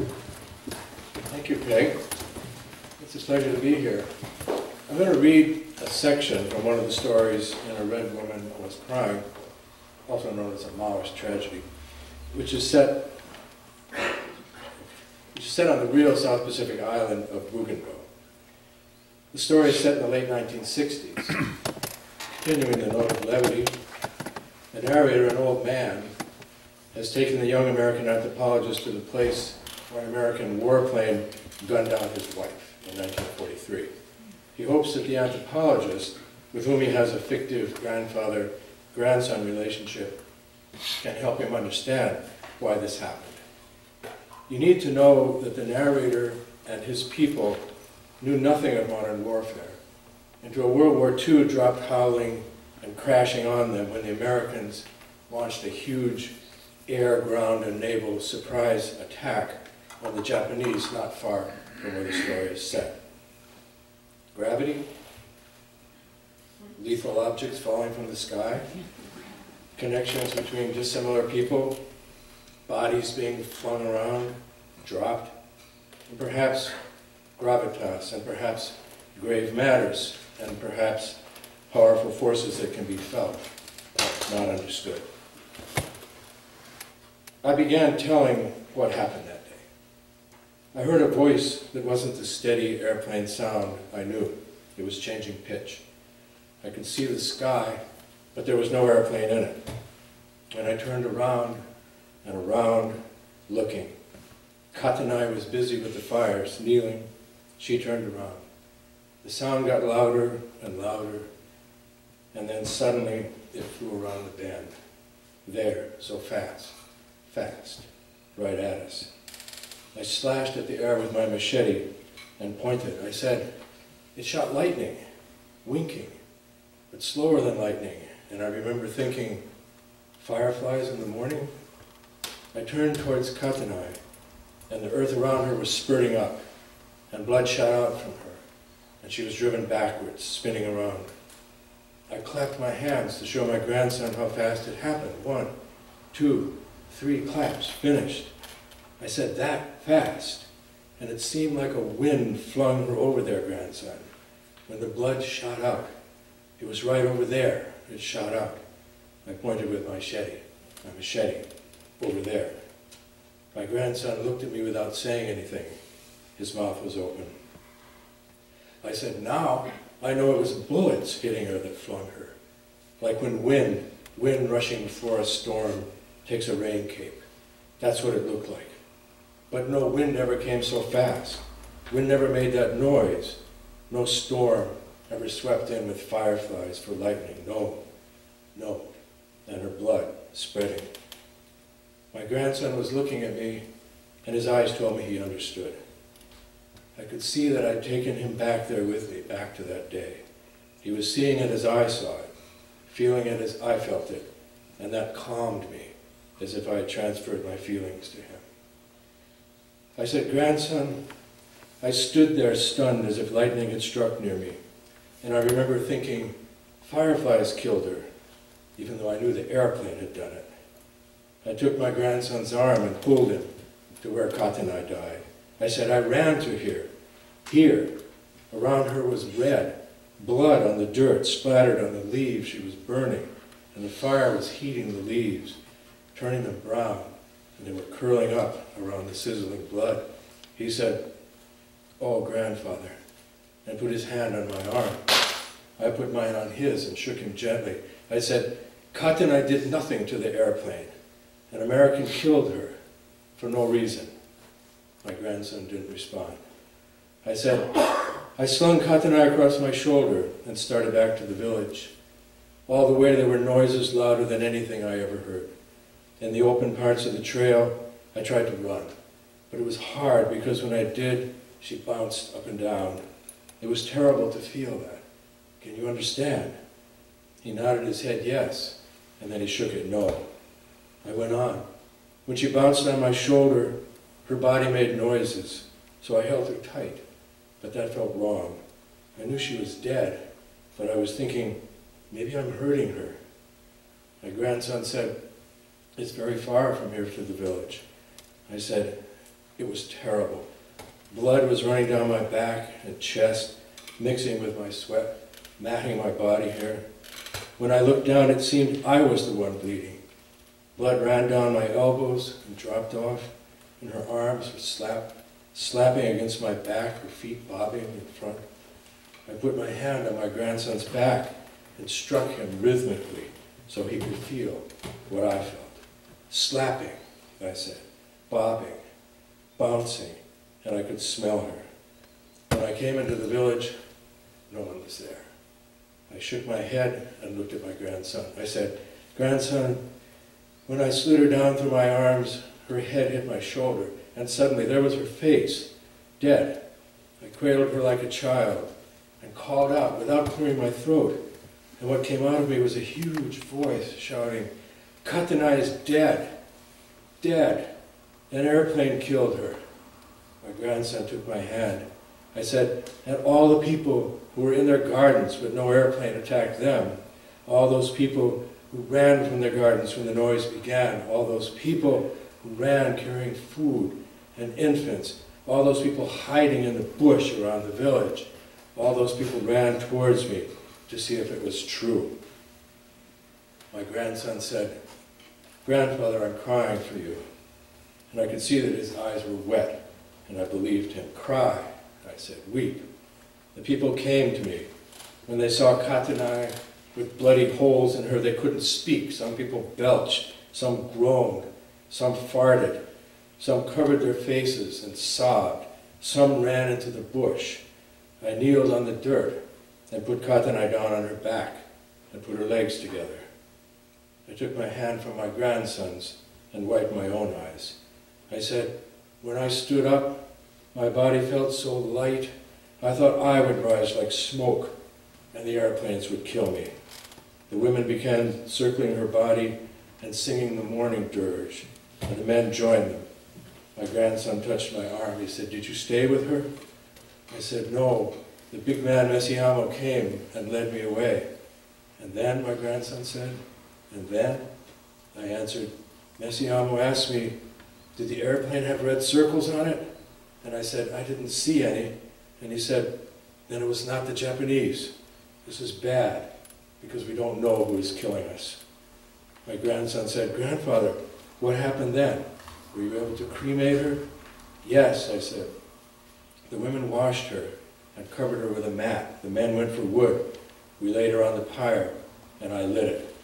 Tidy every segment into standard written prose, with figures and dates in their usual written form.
Thank you, Peg. It's a pleasure to be here. I'm going to read a section from one of the stories in A Red Woman Was Crying, also known as a Maoist tragedy, which is set on the real South Pacific island of Bougainville. The story is set in the late 1960s. Continuing the note of levity, the narrator, an old man, has taken the young American anthropologist to the place where an American warplane gunned down his wife in 1943. He hopes that the anthropologist, with whom he has a fictive grandfather-grandson relationship, can help him understand why this happened. You need to know that the narrator and his people knew nothing of modern warfare, until World War II dropped howling and crashing on them when the Americans launched a huge air, ground, and naval surprise attack on the Japanese not far from where the story is set. Gravity, lethal objects falling from the sky, connections between dissimilar people, bodies being flung around, dropped, and perhaps gravitas, and perhaps grave matters, and perhaps powerful forces that can be felt, but not understood. I began telling what happened that day. I heard a voice that wasn't the steady airplane sound I knew. It was changing pitch. I could see the sky, but there was no airplane in it. And I turned around and around, looking. Katanai was busy with the fires, kneeling. She turned around. The sound got louder and louder, and then suddenly it flew around the bend. There, so fast, right at us. I slashed at the air with my machete and pointed. I said, "It shot lightning, winking, but slower than lightning." And I remember thinking, fireflies in the morning? I turned towards Katanai, and the earth around her was spurting up, and blood shot out from her, and she was driven backwards, spinning around. I clapped my hands to show my grandson how fast it happened. 1, 2, 3 claps, finished. I said, "That fast." And it seemed like a wind flung her over there, grandson. When the blood shot out, it was right over there. It shot out. I pointed with my machete, over there. My grandson looked at me without saying anything. His mouth was open. I said, "Now I know it was bullets hitting her that flung her. Like when wind rushing before a storm takes a rain cape. That's what it looked like. But no wind ever came so fast. Wind never made that noise. No storm ever swept in with fireflies for lightning. No. And her blood spreading." My grandson was looking at me, and his eyes told me he understood. I could see that I'd taken him back there with me, back to that day. He was seeing it as I saw it, feeling it as I felt it, and that calmed me, as if I had transferred my feelings to him. I said, "Grandson," I stood there stunned as if lightning had struck near me, and I remember thinking, fireflies killed her, even though I knew the airplane had done it. I took my grandson's arm and pulled him to where Katanai died. I said, "I ran to here. Here." Around her was red, blood on the dirt, splattered on the leaves she was burning, and the fire was heating the leaves, turning them brown, and they were curling up around the sizzling blood. He said, "Oh, grandfather," and put his hand on my arm. I put mine on his and shook him gently. I said, "Katanai did nothing to the airplane. An American killed her for no reason." My grandson didn't respond. I said, I slung Katanai across my shoulder and started back to the village. All the way there were noises louder than anything I ever heard. In the open parts of the trail, I tried to run. But it was hard because when I did, she bounced up and down. It was terrible to feel that. Can you understand? He nodded his head yes, and then he shook it no. I went on. When she bounced on my shoulder, her body made noises, so I held her tight, but that felt wrong. I knew she was dead, but I was thinking, maybe I'm hurting her. My grandson said, "It's very far from here to the village." I said, It was terrible. Blood was running down my back and chest, mixing with my sweat, matting my body hair. When I looked down, it seemed I was the one bleeding. Blood ran down my elbows and dropped off, and her arms were slapping against my back, her feet bobbing in front. I put my hand on my grandson's back and struck him rhythmically so he could feel what I felt. Slapping, I said, bobbing, bouncing, and I could smell her. When I came into the village, no one was there. I shook my head and looked at my grandson. I said, "Grandson," when I slid her down through my arms, her head hit my shoulder, and suddenly there was her face, dead. I cradled her like a child and called out without clearing my throat. And what came out of me was a huge voice shouting, "Katanai is dead, dead. An airplane killed her." My grandson took my hand. I said, "And all the people who were in their gardens but no airplane attacked them, all those people who ran from their gardens when the noise began, all those people who ran carrying food and infants, all those people hiding in the bush around the village, all those people ran towards me to see if it was true." My grandson said, "Grandfather, I'm crying for you." And I could see that his eyes were wet, and I believed him. "Cry," I said, "weep." The people came to me. When they saw Katanai with bloody holes in her, they couldn't speak. Some people belched, some groaned, some farted, some covered their faces and sobbed, some ran into the bush. I kneeled on the dirt and put Katanai down on her back and put her legs together. I took my hand from my grandson's and wiped my own eyes. I said, "When I stood up, my body felt so light, I thought I would rise like smoke and the airplanes would kill me." The women began circling her body and singing the morning dirge, and the men joined them. My grandson touched my arm. He said, "Did you stay with her?" I said, "No. The big man Messiamo came and led me away." "And then," my grandson said, "and then?" I answered, "Messiamo asked me, 'Did the airplane have red circles on it?' And I said, 'I didn't see any.' And he said, 'Then it was not the Japanese. This is bad, because we don't know who is killing us.'" My grandson said, "Grandfather, what happened then? Were you able to cremate her?" "Yes," I said. "The women washed her and covered her with a mat. The men went for wood. We laid her on the pyre, and I lit it."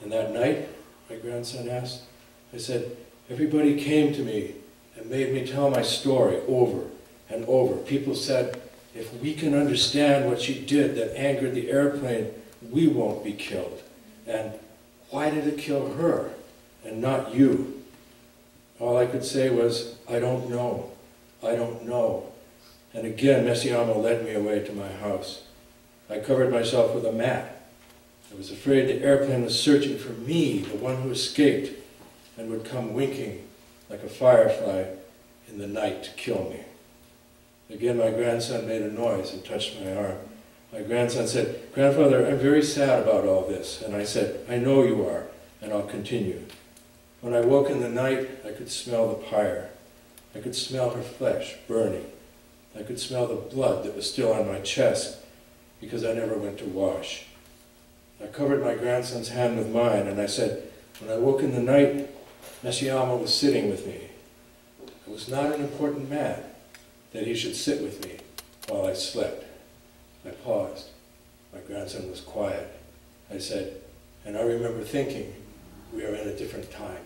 "And that night?" my grandson asked. I said, "Everybody came to me and made me tell my story over and over. People said, 'If we can understand what she did that angered the airplane, we won't be killed. And why did it kill her and not you?' All I could say was, 'I don't know. I don't know.' And again, Messiamo led me away to my house. I covered myself with a mat. I was afraid the airplane was searching for me, the one who escaped, and would come winking like a firefly in the night to kill me." Again, my grandson made a noise and touched my arm. My grandson said, "Grandfather, I'm very sad about all this." And I said, "I know you are, and I'll continue. When I woke in the night, I could smell the pyre. I could smell her flesh burning. I could smell the blood that was still on my chest because I never went to wash. I covered my grandson's hand with mine, and I said, when I woke in the night, Messiamo was sitting with me. It was not an important man that he should sit with me while I slept. I paused. My grandson was quiet. I said, and I remember thinking, we are in a different time.